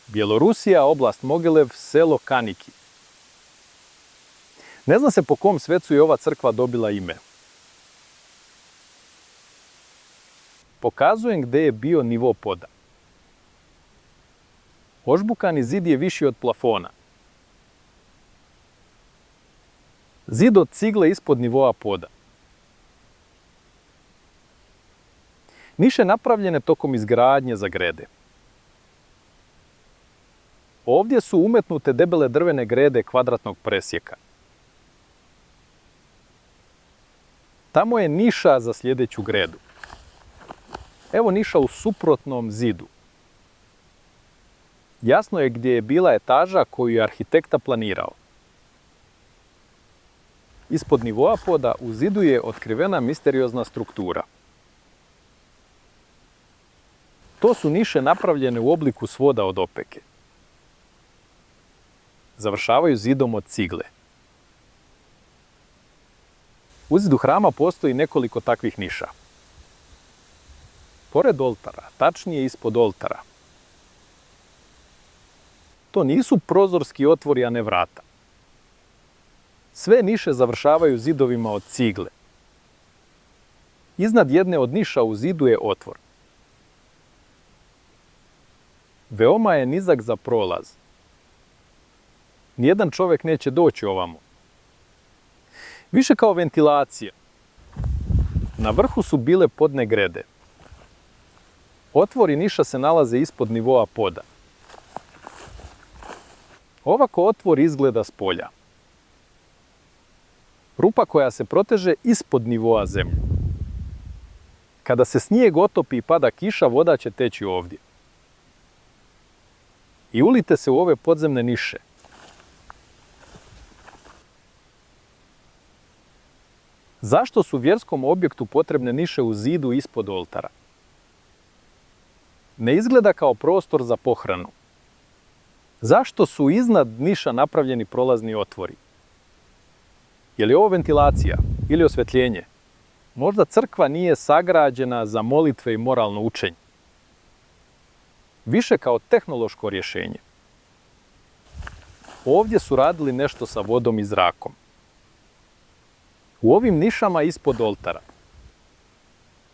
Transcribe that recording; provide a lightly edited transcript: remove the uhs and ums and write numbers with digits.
Bjelorusija, oblast Mogilev, selo Kaniki. Ne zna se po kom svecu je ova crkva dobila ime. Pokazujem gdje je bio nivo poda. Ožbukani zid je viši od plafona. Zid od cigle ispod nivoa poda. Niše napravljene tokom izgradnje za grede. Ovdje su umetnute debele drvene grede kvadratnog presjeka. Tamo je niša za sljedeću gredu. Evo niša u suprotnom zidu. Jasno je gdje je bila etaža koju je arhitekta planirao. Ispod nivoa poda u zidu je otkrivena misteriozna struktura. To su niše napravljene u obliku svoda od opeke. Završavaju zidom od cigle. U zidu hrama postoji nekoliko takvih niša. Pored oltara, tačnije ispod oltara. To nisu prozorski otvori, a ne vrata. Sve niše završavaju zidovima od cigle. Iznad jedne od niša u zidu je otvor. Veoma je nizak za prolaz. Nijedan čovjek neće doći ovamo. Više kao ventilacija. Na vrhu su bile podne grede. Otvori niša se nalaze ispod nivoa poda. Ovako otvor izgleda s polja. Rupa koja se proteže ispod nivoa zemlje. Kada se snijeg otopi i pada kiša, voda će teći ovdje. I ulite se u ove podzemne niše. Zašto su vjerskom objektu potrebne niše u zidu ispod oltara? Ne izgleda kao prostor za pohranu. Zašto su iznad niša napravljeni prolazni otvori? Je li ovo ventilacija ili osvjetljenje? Možda crkva nije sagrađena za molitve i moralno učenje. Više kao tehnološko rješenje. Ovdje su radili nešto sa vodom i zrakom. U ovim nišama ispod oltara